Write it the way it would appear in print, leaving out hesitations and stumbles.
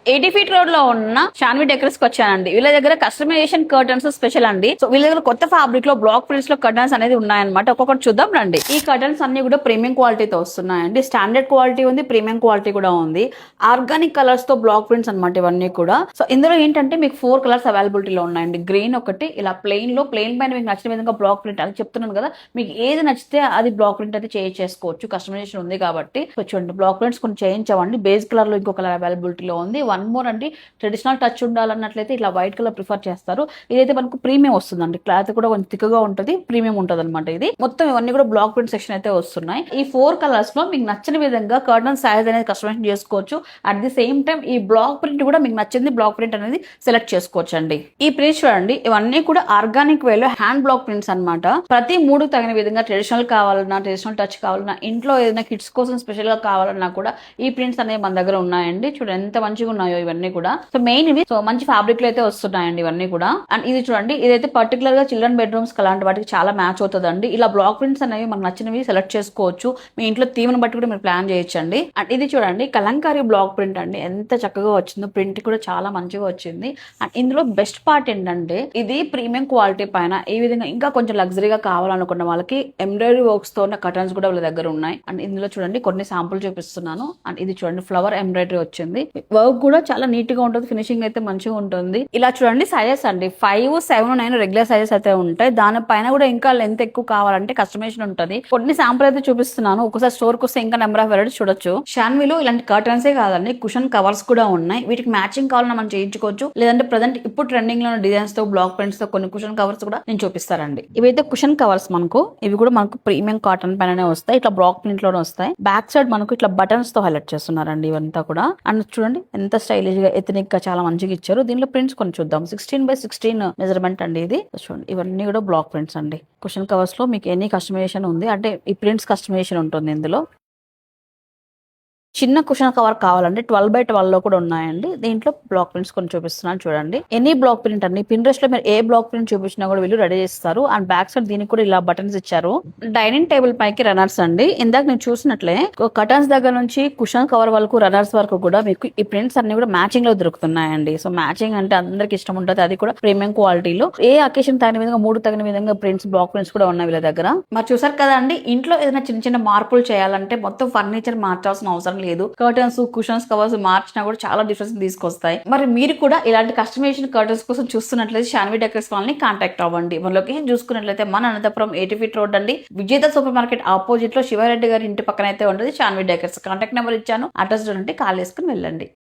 80 feet road లో ఉన్న Shanvi decors కి వచ్చానండి. వీళ్ళ దగ్గర కస్టమైజేషన్ కర్టన్స్ స్పెషల్ అండి. సో వీళ్ళ దగ్గర కొత్త ఫ్యాబ్రిక్ లో బ్లాక్ ప్రింట్స్ లో కర్టన్స్ అనేది ఉన్నాయన్నమాట. ఒక్కొక్కటి చూద్దాం రండి. ఈ కర్టన్స్ అన్ని కూడా ప్రీమియం క్వాలిటీతో వస్తున్నాయండి. స్టాండర్డ్ క్వాలిటీ ఉంది, ప్రీమియం క్వాలిటీ కూడా ఉంది. ఆర్గానిక్ కలర్స్ తో బ్లాక్ ప్రింట్స్ అనమాట ఇవన్నీ కూడా. సో ఇందులో ఏంటంటే మీకు 4 కలర్స్ అవైలబిలిటీలో ఉన్నాయండి. గ్రీన్ ఒకటి, ఇలా ప్లెయిన్ పైన మీకు నచ్చిన విధంగా బ్లాక్ ప్రింట్ అది చెప్తున్నాను కదా, మీకు ఏది నచ్చితే అది బ్లాక్ ప్రింట్ అయితే చేసుకోవచ్చు. కస్టమైజేషన్ ఉంది కాబట్టి. సో చూడండి, బ్లాక్ ప్రింట్స్ కొన్ని చేయించామండి. బేస్ కలర్ లో ఇంకో కలర్ అవైలబిలిటీలో ఉంది. వన్ మోర్ అండి, ట్రెడిషనల్ టచ్ ఉండాలన్నట్లయితే ఇట్లా వైట్ కలర్ ప్రిఫర్ చేస్తారు. ఇదైతే మనకు ప్రీమియం వస్తుందండి. క్లాత్ కూడా కొంచెం థిక్గా ఉంటుంది, ప్రీమియం ఉంటుంది అనమాట. ఇది మొత్తం ఇవన్నీ కూడా బ్లాక్ ప్రింట్ సెక్షన్ అయితే వస్తున్నాయి. ఈ 4 కలర్స్ లో మీకు నచ్చిన విధంగా కర్టన్ సైజ్ అనేది కస్టమైజేషన్ చేసుకోవచ్చు. అట్ ది సేమ్ టైం ఈ బ్లాక్ ప్రింట్ కూడా మీకు నచ్చింది బ్లాక్ ప్రింట్ అనేది సెలెక్ట్ చేసుకోవచ్చు అండి. ఈ ప్రింట్స్ చూడండి, ఇవన్నీ కూడా ఆర్గానిక్ వేలో హ్యాండ్ బ్లాక్ ప్రింట్స్ అనమాట. ప్రతి 3 తగిన విధంగా ట్రెడిషనల్ కావాలన్నా, ట్రెడిషనల్ టచ్ కావాలన్నా, ఇంట్లో ఏదైనా కిడ్స్ కోసం స్పెషల్ గా కావాలన్నా కూడా ఈ ప్రింట్స్ అనేవి మన దగ్గర ఉన్నాయండి. చూడండి ఎంత మంచిగా ఉన్నాయో ఇవన్నీ కూడా. సో మెయిన్ ఇవి సో మంచి ఫ్యాబ్రిక్ లో అయితే వస్తున్నాయండి ఇవన్నీ కూడా. అండ్ ఇది చూడండి, ఇదైతే పర్టికులర్ గా చిల్డ్రన్ బెడ్రూమ్స్ అలాంటి వాటికి చాలా మ్యాచ్ అవుతుందండి. ఇలా బ్లాక్ ప్రింట్స్ అనేవి మనకు నచ్చినవి సెలెక్ట్ చేసుకోవచ్చు. మీ ఇంట్లో థీమ్ బట్టి కూడా మీరు ప్లాన్ చేయొచ్చండి. అండ్ ఇది చూడండి, కలంకారీ బ్లాక్ ప్రింట్ అండి. ఎంత చక్కగా వచ్చిందో, ప్రింట్ కూడా చాలా మంచిగా వచ్చింది. అండ్ ఇందులో బెస్ట్ పార్ట్ ఏంటంటే ఇది ప్రీమియం క్వాలిటీ పైన ఈ విధంగా ఇంకా కొంచెం లగ్జరీగా కావాలనుకున్న వాళ్ళకి ఎంబ్రాయిడరీ వర్క్స్ తో ఉన్న కర్టన్స్ కూడా వాళ్ళ దగ్గర ఉన్నాయి. అండ్ ఇందులో చూడండి కొన్ని శాంపుల్ చూపిస్తున్నాను. అండ్ ఇది చూడండి, ఫ్లవర్ ఎంబ్రాయిడరీ వచ్చింది. వర్క్ కూడా చాలా నీట్ గా ఉంటుంది, ఫినిషింగ్ అయితే మంచిగా ఉంటుంది. ఇలా చూడండి సైజెస్ అండి 5, 7, 9 రెగ్యులర్ సైజెస్ అయితే ఉంటాయి. దానిపైన కూడా ఇంకా లెంత్ ఎక్కువ కావాలంటే కస్టమైజేషన్ ఉంటుంది. కొన్ని శాంపుల్ అయితే చూపిస్తున్నాను. ఒకసారి స్టోర్ కి వస్తే ఇంకా నెంబర్ ఆఫ్ వెరైటీస్ చూడొచ్చు. షాన్విలో ఇలాంటి కర్టన్సే కాదండి, కుషన్ కవర్స్ కూడా ఉన్నాయి. వీటికి మ్యాచింగ్ కావాలన్నా మనం చేయించుకోవచ్చు. లేదంటే ప్రజెంట్ ఇప్పుడు ట్రెండింగ్ లో డిజైన్స్ తో బ్లాక్ ప్రింట్స్ తో కొన్ని కుషన్ కవర్స్ కూడా నేను చూపిస్తానండి. ఇవైతే కుషన్ కవర్స్ మనకు, ఇవి కూడా మనకు ప్రీమియం కాటన్ పైననే వస్తాయి. ఇట్లా బ్లాక్ ప్రింట్ లోనే వస్తాయి. బ్యాక్ సైడ్ మనకు ఇట్లా బటన్స్ తో హైలైట్ చేస్తున్నారండి ఇవంతా కూడా. అండ్ చూడండి ఎంత స్టైలిష్ గా ఎథనిక్ గా చాలా మంచిగా ఇచ్చారు. దీనిలో ప్రింట్స్ కొన్ని చూద్దాం. 16x16 మెజర్మెంట్ అండి ఇది. చూడండి ఇవన్నీ కూడా బ్లాక్ ప్రింట్స్ అండి. కుషన్ కవర్స్ లో మీకు ఎనీ కస్టమైజేషన్ ఉంది అంటే ఈ ప్రింట్స్ కస్టమైజేషన్ ఉంటుంది ఇందులో. చిన్న కుషన్ కవర్ కావాలంటే 12x12 లో కూడా ఉన్నాయండి. దీంట్లో బ్లాక్ ప్రింట్స్ కొన్ని చూపిస్తున్నాను చూడండి. ఎనీ బ్లాక్ ప్రింట్ అండి. పింట్రెస్ట్ లో మీరు ఏ బ్లాక్ ప్రింట్ చూపించినా కూడా వీళ్ళు రెడీ చేస్తారు. అండ్ బ్యాక్ సైడ్ దీనికి కూడా ఇలా బటన్స్ ఇచ్చారు. డైనింగ్ టేబుల్ పైకి రన్నర్స్ అండి. ఇందాక నేను చూసినట్లే కర్టన్స్ దగ్గర నుంచి కుషన్ కవర్ వరకు రన్నర్స్ వరకు కూడా మీకు ఈ ప్రింట్స్ అన్ని కూడా మ్యాచింగ్ లో దొరుకుతున్నాయండి. సో మ్యాచింగ్ అంటే అందరికి ఇష్టం ఉంటుంది. అది కూడా ప్రీమియం క్వాలిటీలో ఏ అకేషన్ తగిన విధంగా 3 తగిన విధంగా ప్రింట్స్ బ్లాక్ ప్రింట్స్ కూడా ఉన్నాయి వీళ్ళ దగ్గర. మరి చూసారు కదా అండి, ఇంట్లో ఏదైనా చిన్న చిన్న మార్పులు చేయాలంటే మొత్తం ఫర్నిచర్ మార్చాల్సిన అవసరం లేదు. కర్టన్స్, కుషన్స్, కవర్స్ మార్చినా కూడా చాలా డిఫరెన్స్ తీసుకొస్తాయి. మరి మీరు కూడా ఇలాంటి కస్టమైజేషన్ కర్టన్స్ కోసం చూస్తున్నట్లయితే షాన్వి డెకర్స్ వాళ్ళని కాంటాక్ట్ అవ్వండి. మన లొకేషన్ చూసుకున్నట్లయితే మన అనంతపురం 80 ఫీట్ రోడ్ అండి. విజేత సూపర్ మార్కెట్ ఆపోజిట్ లో శివారెడ్డి గారి ఇంటి పక్కన అయితే ఉంటుంది షాన్వి డెకర్స్. కాంటాక్ట్ నెంబర్ ఇచ్చాను, అడ్రస్ చూడండి, కాల్ చేసుకుని వెళ్ళండి.